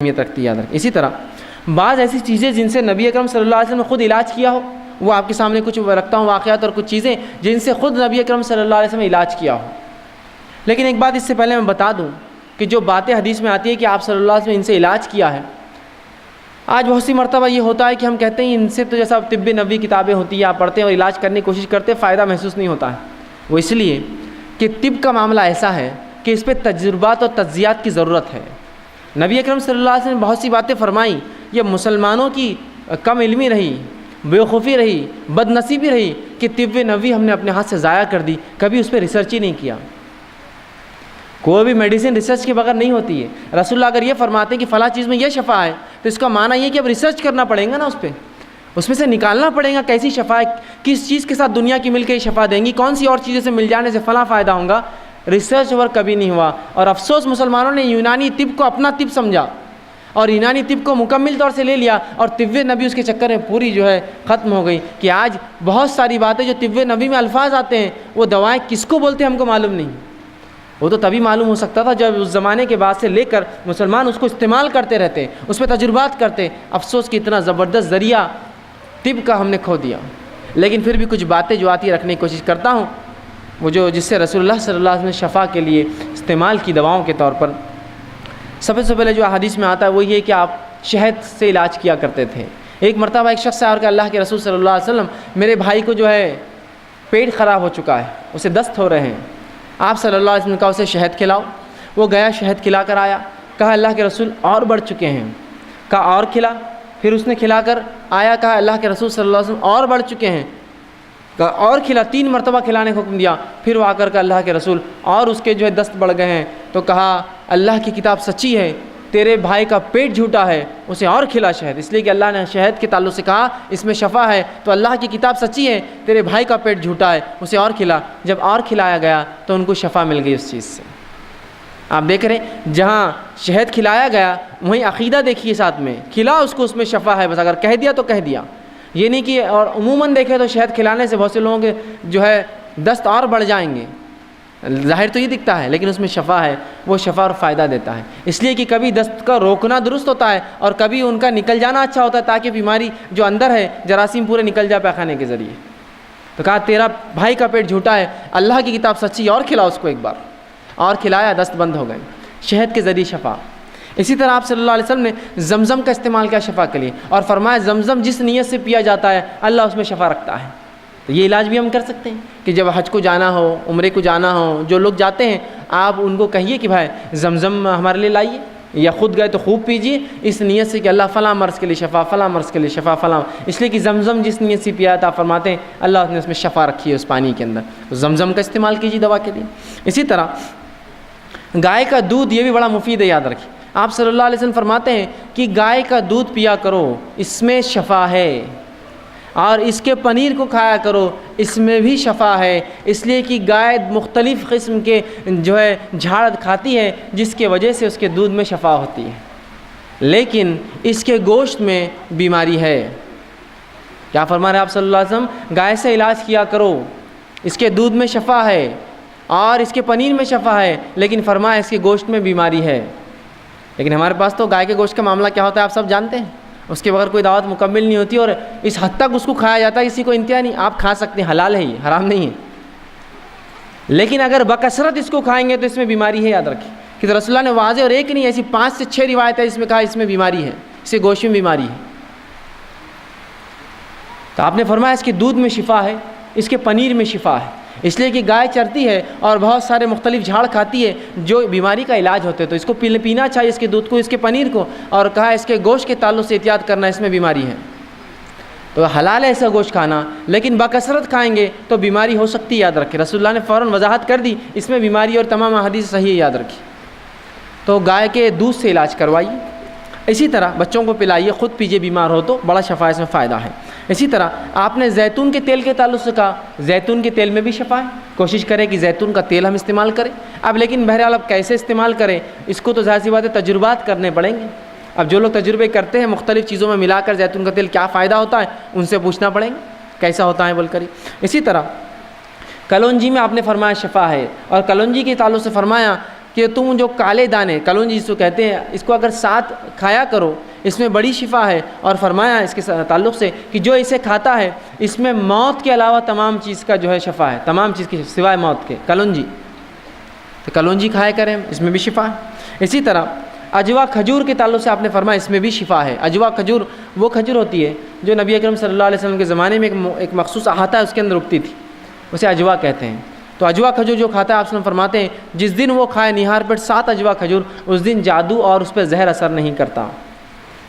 اہمیت رکھتی ہے، یاد رکھیں۔ اسی طرح بعض ایسی چیزیں جن سے نبی اکرم صلی اللہ علیہ وسلم نے خود علاج کیا ہو، وہ آپ کے سامنے کچھ رکھتا ہوں واقعات اور کچھ چیزیں جن سے خود نبی اکرم صلی اللہ علیہ وسلم نے علاج کیا ہو۔ لیکن ایک بات اس سے پہلے میں بتا دوں کہ جو باتیں حدیث میں آتی ہے کہ آپ صلی اللہ علیہ وسلم نے ان سے علاج کیا ہے، آج بہت سی مرتبہ یہ ہوتا ہے کہ ہم کہتے ہیں ان سے تو جیسا طب نبوی کتابیں ہوتی ہیں، آپ پڑھتے ہیں اور علاج کرنے کی کوشش کرتے ہیں، فائدہ محسوس نہیں ہوتا ہے۔ وہ اس لیے کہ طب کا معاملہ ایسا ہے کہ اس پہ تجربات اور تجزیات کی ضرورت ہے۔ نبی اکرم صلی اللہ علیہ وسلم نے بہت سی باتیں فرمائیں، یہ مسلمانوں کی کم علمی رہی، بیوقوفی رہی، بد نصیبی رہی کہ طب نبوی ہم نے اپنے ہاتھ سے ضائع کر دی، کبھی اس پہ ریسرچ ہی نہیں کیا۔ کوئی بھی میڈیسن ریسرچ کے بغیر نہیں ہوتی ہے۔ رسول اللہ اگر یہ فرماتے ہیں کہ فلاں چیز میں یہ شفا ہے تو اس کا معنی یہ کہ اب ریسرچ کرنا پڑے گا نا، اس میں سے نکالنا پڑے گا کیسی شفا ہے، کس چیز کے ساتھ دنیا کی مل کے شفا دیں گی، کون سی اور چیزوں سے مل جانے سے فلاں فائدہ ہوگا۔ ریسرچ ورک کبھی نہیں ہوا، اور افسوس مسلمانوں نے یونانی طب کو اپنا طب سمجھا اور یونانی طب کو مکمل طور سے لے لیا، اور طب نبی اس کے چکر میں پوری ختم ہو گئی کہ آج بہت ساری باتیں جو طب نبی میں الفاظ آتے ہیں وہ دوائیں کس کو بولتے ہیں ہم کو معلوم نہیں۔ وہ تو تبھی معلوم ہو سکتا تھا جب اس زمانے کے بعد سے لے کر مسلمان اس کو استعمال کرتے رہتے، اس پہ تجربات کرتے۔ افسوس کہ اتنا زبردست ذریعہ طب کا ہم نے کھو دیا۔ لیکن پھر بھی کچھ باتیں جو آتی رکھنے کی کوشش کرتا ہوں، وہ جس سے رسول اللہ صلی اللہ علیہ وسلم نے شفا کے لیے استعمال کی دواؤں کے طور پر۔ سب سے پہلے جو حدیث میں آتا ہے وہ یہ کہ آپ شہد سے علاج کیا کرتے تھے۔ ایک مرتبہ ایک شخص آیا اور کہ اللہ کے رسول صلی اللہ علیہ وسلم، میرے بھائی کو پیٹ خراب ہو چکا ہے، اسے دست ہو رہے ہیں، آپ صلی اللہ علیہ وسلم نے کہا اسے شہد کھلاؤ۔ وہ گیا شہد کھلا کر آیا، کہا اللہ کے رسول اور بڑھ چکے ہیں، کہا اور کھلا، پھر اس نے کھلا کر آیا، کہا اللہ کے رسول صلی اللہ علیہ وسلم اور بڑھ چکے ہیں، کہا اور کھلا، 3 مرتبہ کھلانے کا حکم دیا۔ پھر وہ آ کر کہ اللہ کے رسول اور اس کے دست بڑھ گئے ہیں، تو کہا اللہ کی کتاب سچی ہے، تیرے بھائی کا پیٹ جھوٹا ہے، اسے اور کھلا شہد، اس لیے کہ اللہ نے شہد کے تعلق سے کہا اس میں شفا ہے، تو اللہ کی کتاب سچی ہے، تیرے بھائی کا پیٹ جھوٹا ہے، اسے اور کھلا۔ جب اور کھلایا گیا تو ان کو شفا مل گئی اس چیز سے۔ آپ دیکھ رہے ہیں جہاں شہد کھلایا گیا وہیں عقیدہ دیکھیے ساتھ میں، کھلا اس کو، اس میں شفا ہے، بس اگر کہہ دیا تو کہہ دیا، یہ نہیں کہ اور عموماً دیکھے تو شہد کھلانے سے بہت سے لوگوں کے دست اور بڑھ جائیں گے، ظاہر تو یہ دکھتا ہے لیکن اس میں شفا ہے، وہ شفا اور فائدہ دیتا ہے۔ اس لیے کہ کبھی دست کا روکنا درست ہوتا ہے اور کبھی ان کا نکل جانا اچھا ہوتا ہے، تاکہ بیماری جو اندر ہے جراثیم پورے نکل جائے پیخانے کے ذریعے۔ تو کہا تیرا بھائی کا پیٹ جھوٹا ہے، اللہ کی کتاب سچی، اور کھلاؤ اس کو ایک بار، اور کھلایا، دست بند ہو گئے، شہد کے ذریعے شفا۔ اسی طرح آپ صلی اللہ علیہ وسلم نے زمزم کا استعمال کیا شفا کے لیے، اور فرمایا زمزم جس نیت سے پیا جاتا ہے اللہ اس میں شفا رکھتا ہے۔ تو یہ علاج بھی ہم کر سکتے ہیں کہ جب حج کو جانا ہو، عمرے کو جانا ہو، جو لوگ جاتے ہیں آپ ان کو کہیے کہ بھائی زمزم ہمارے لیے لائیے، یا خود گئے تو خوب پیجیے اس نیت سے کہ اللہ فلاں مرض کے لیے شفا، فلاں مرض کے لیے شفا، فلاں، اس لیے کہ زمزم جس نیت سے پیا تھا فرماتے ہیں اللہ نے اس میں شفا رکھی ہے اس پانی کے اندر، تو زمزم کا استعمال کیجیے دوا کے لیے۔ اسی طرح گائے کا دودھ یہ بھی بڑا مفید ہے، یاد رکھیے، آپ صلی اللہ علیہ وسلم فرماتے ہیں کہ گائے کا دودھ پیا کرو، اس میں شفا ہے، اور اس کے پنیر کو کھایا کرو، اس میں بھی شفا ہے، اس لیے کہ گائے مختلف قسم کے جھاڑ کھاتی ہے جس کے وجہ سے اس کے دودھ میں شفا ہوتی ہے، لیکن اس کے گوشت میں بیماری ہے۔ کیا فرما رہے ہیں آپ صلی اللہ علیہ وسلم؟ گائے سے علاج کیا کرو، اس کے دودھ میں شفا ہے اور اس کے پنیر میں شفا ہے، لیکن فرمایا اس کے گوشت میں بیماری ہے۔ لیکن ہمارے پاس تو گائے کے گوشت کا معاملہ کیا ہوتا ہے آپ سب جانتے ہیں، اس کے بغیر کوئی دعوت مکمل نہیں ہوتی، اور اس حد تک اس کو کھایا جاتا ہے کسی کو انتہا نہیں۔ آپ کھا سکتے ہیں، حلال ہے، یہ حرام نہیں ہے، لیکن اگر بکثرت اس کو کھائیں گے تو اس میں بیماری ہے، یاد رکھیں کہ رسول اللہ نے واضح اور ایک نہیں ایسی 5 سے 6 روایت ہے جس میں کہا اس میں بیماری ہے، اس کے گوشت میں بیماری ہے۔ تو آپ نے فرمایا اس کے دودھ میں شفا ہے، اس کے پنیر میں شفا ہے، اس لیے کہ گائے چرتی ہے اور بہت سارے مختلف جھاڑ کھاتی ہے جو بیماری کا علاج ہوتے ہیں، تو اس کو پینا چاہیے، اس کے دودھ کو، اس کے پنیر کو، اور کہا اس کے گوشت کے تعلق سے احتیاط کرنا، اس میں بیماری ہے۔ تو حلال ہے ایسا گوشت کھانا، لیکن بکثرت کھائیں گے تو بیماری ہو سکتی ہے، یاد رکھیں، رسول اللہ نے فوراً وضاحت کر دی اس میں بیماری، اور تمام احادیث صحیح ہے، یاد رکھیں۔ تو گائے کے دودھ سے علاج کروائیے، اسی طرح بچوں کو پلائیے، خود پیجیے، بیمار ہو تو بڑا شفا، اس میں فائدہ ہے۔ اسی طرح آپ نے زیتون کے تیل کے تعلق سے کہا، زیتون کے تیل میں بھی شفا ہے، کوشش کریں کہ زیتون کا تیل ہم استعمال کریں۔ اب لیکن بہرحال اب کیسے استعمال کریں اس کو تو ظاہر سی بات ہے تجربات کرنے پڑیں گے۔ اب جو لوگ تجربے کرتے ہیں مختلف چیزوں میں ملا کر زیتون کا تیل کیا فائدہ ہوتا ہے ان سے پوچھنا پڑیں گے کیسا ہوتا ہے بول کر۔ اسی طرح کلونجی میں آپ نے فرمایا شفا ہے، اور کلونجی کے تعلق سے فرمایا کہ کہ تم جو کالے دانے کلونجی جس کو کہتے ہیں اس کو اگر ساتھ کھایا کرو، اس میں بڑی شفا ہے، اور فرمایا اس کے تعلق سے کہ جو اسے کھاتا ہے اس میں موت کے علاوہ تمام چیز کا جو ہے شفا ہے، تمام چیز کی سوائے موت کے، کلونجی، تو کلونجی کھایا کریں، اس میں بھی شفا ہے۔ اسی طرح اجوا کھجور کے تعلق سے آپ نے فرمایا اس میں بھی شفا ہے۔ اجوا کھجور وہ کھجور ہوتی ہے جو نبی اکرم صلی اللہ علیہ وسلم کے زمانے میں ایک مخصوص احاطہ ہے اس کے اندر اگتی تھی، اسے اجوا کہتے ہیں۔ تو اجوا کھجور جو کھاتا ہے آپ وسلم فرماتے ہیں جس دن وہ کھائے نہار پر 7 اجوا کھجور، اس دن جادو اور اس پہ زہر اثر نہیں کرتا۔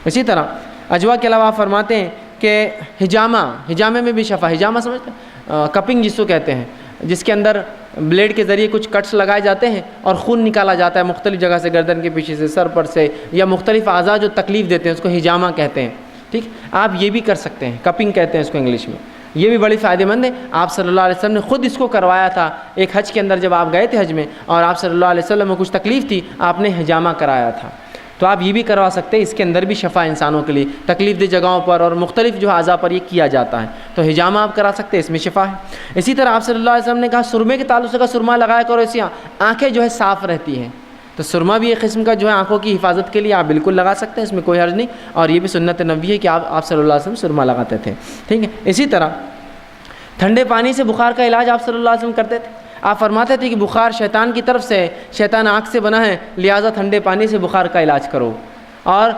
اسی طرح اجوا کے علاوہ آپ فرماتے ہیں کہ حجامے میں بھی شفا، حجامہ سمجھتے ہیں، کپنگ جس کو کہتے ہیں، جس کے اندر بلیڈ کے ذریعے کچھ کٹس لگائے جاتے ہیں اور خون نکالا جاتا ہے مختلف جگہ سے، گردن کے پیچھے سے، سر پر سے، یا مختلف اعضاء جو تکلیف دیتے ہیں اس کو حجامہ کہتے ہیں۔ ٹھیک، آپ یہ بھی کر سکتے ہیں، کپنگ کہتے ہیں اس کو انگلش میں، یہ بھی بڑی فائدہ مند ہے۔ آپ صلی اللہ علیہ وسلم نے خود اس کو کروایا تھا ایک حج کے اندر، جب آپ گئے تھے حج میں اور آپ صلی اللہ علیہ وسلم میں کچھ تکلیف تھی، آپ نے حجامہ کرایا تھا، تو آپ یہ بھی کروا سکتے ہیں، اس کے اندر بھی شفا انسانوں کے لیے، تکلیف دہ جگہوں پر اور مختلف جو اعضاء پر یہ کیا جاتا ہے، تو حجامہ آپ کرا سکتے ہیں، اس میں شفا ہے۔ اسی طرح آپ صلی اللہ علیہ وسلم نے کہا سرمے کے تعلق سے کہا سرما لگایا کرو، اس سے آنکھیں جو ہے صاف رہتی ہیں، تو سرما بھی ایک قسم کا جو ہے آنکھوں کی حفاظت کے لیے آپ بالکل لگا سکتے ہیں، اس میں کوئی حرج نہیں، اور یہ بھی سنت نبوی ہے کہ آپ صلی اللہ علیہ وسلم سرما لگاتے تھے۔ ٹھیک ہے، اسی طرح ٹھنڈے پانی سے بخار کا علاج آپ صلی اللہ علیہ وسلم کرتے تھے۔ آپ فرماتے تھے کہ بخار شیطان کی طرف سے ہے، شیطان آنکھ سے بنا ہے، لہٰذا ٹھنڈے پانی سے بخار کا علاج کرو، اور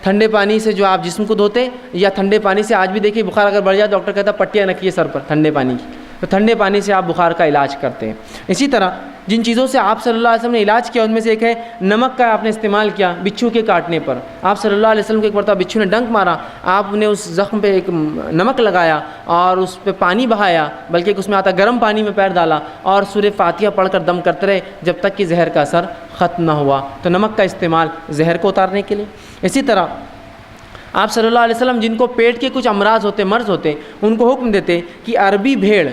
ٹھنڈے پانی سے جو آپ جسم کو دھوتے، یا ٹھنڈے پانی سے آج بھی دیکھیے بخار اگر بڑھ جائے ڈاکٹر کہتا ہے پٹیاں رکھیے سر پر ٹھنڈے پانی کی، تو ٹھنڈے پانی سے آپ بخار کا علاج کرتے ہیں۔ اسی طرح جن چیزوں سے آپ صلی اللہ علیہ وسلم نے علاج کیا ان میں سے ایک ہے نمک کا آپ نے استعمال کیا بچھو کے کاٹنے پر۔ آپ صلی اللہ علیہ وسلم کو ایک مرتبہ بچھو نے ڈنک مارا، آپ نے اس زخم پہ ایک نمک لگایا اور اس پہ پانی بہایا، بلکہ اس میں آتا گرم پانی میں پیر ڈالا اور سورہ فاتحہ پڑھ کر دم کرتے رہے جب تک کہ زہر کا اثر ختم نہ ہوا۔ تو نمک کا استعمال زہر کو اتارنے کے لیے۔ اسی طرح آپ صلی اللہ علیہ وسلم جن کو پیٹ کے کچھ امراض ہوتے، مرض ہوتے، ان کو حکم دیتے کہ عربی بھیڑ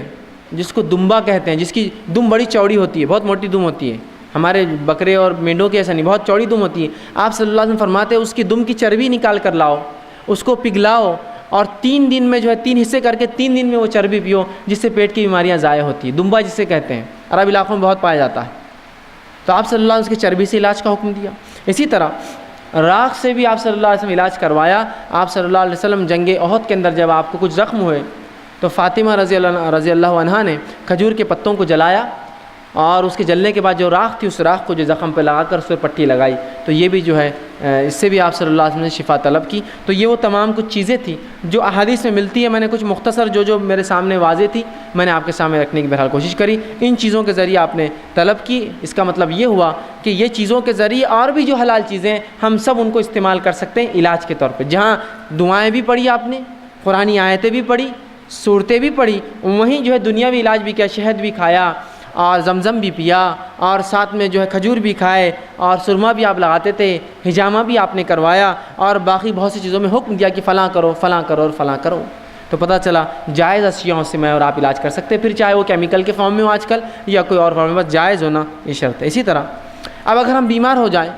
جس کو دمبا کہتے ہیں، جس کی دم بڑی چوڑی ہوتی ہے، بہت موٹی دم ہوتی ہے، ہمارے بکرے اور مینڈوں کی ایسا نہیں، بہت چوڑی دم ہوتی ہے، آپ صلی اللہ علیہ وسلم فرماتے ہیں اس کی دم کی چربی نکال کر لاؤ، اس کو پگھلاؤ اور 3 دن میں جو ہے 3 حصے کر کے 3 دن میں وہ چربی پیو، جس سے پیٹ کی بیماریاں ضائع ہوتی ہیں۔ دمبا جسے کہتے ہیں عرب علاقوں میں بہت پایا جاتا ہے، تو آپ صلی اللہ علیہ وسلم اس کی چربی سے علاج کا حکم دیا۔ اسی طرح راکھ سے بھی آپ صلی اللہ علیہ وسلم علاج کروایا۔ آپ صلی اللہ علیہ وسلم جنگ احد کے اندر جب آپ کو کچھ زخم ہوئے تو فاطمہ رضی اللہ عنہا نے کھجور کے پتوں کو جلایا، اور اس کے جلنے کے بعد جو راکھ تھی اس راکھ کو جو زخم پہ لگا کر اس پہ پٹی لگائی، تو یہ بھی جو ہے اس سے بھی آپ صلی اللہ علیہ وسلم نے شفا طلب کی۔ تو یہ وہ تمام کچھ چیزیں تھیں جو احادیث میں ملتی ہیں، میں نے کچھ مختصر جو میرے سامنے واضح تھی میں نے آپ کے سامنے رکھنے کی بہرحال کوشش کری۔ ان چیزوں کے ذریعے آپ نے طلب کی، اس کا مطلب یہ ہوا کہ یہ چیزوں کے ذریعے اور بھی جو حلال چیزیں ہیں ہم سب ان کو استعمال کر سکتے ہیں علاج کے طور پہ۔ جہاں دعائیں بھی پڑھی آپ نے، قرآنی آیتیں بھی پڑھی، صورتیں بھی پڑھی، وہیں جو ہے دنیاوی علاج بھی کیا، شہد بھی کھایا اور زمزم بھی پیا، اور ساتھ میں جو ہے کھجور بھی کھائے، اور سرما بھی آپ لگاتے تھے، حجامہ بھی آپ نے کروایا، اور باقی بہت سی چیزوں میں حکم دیا کہ فلاں کرو فلاں کرو اور فلاں کرو۔ تو پتہ چلا جائز اشیاءوں سے میں اور آپ علاج کر سکتے ہیں، پھر چاہے وہ کیمیکل کے فارم میں ہو آج کل یا کوئی اور فارم میں، بس جائز ہونا یہ شرط ہے۔ اسی طرح اب اگر ہم بیمار ہو جائیں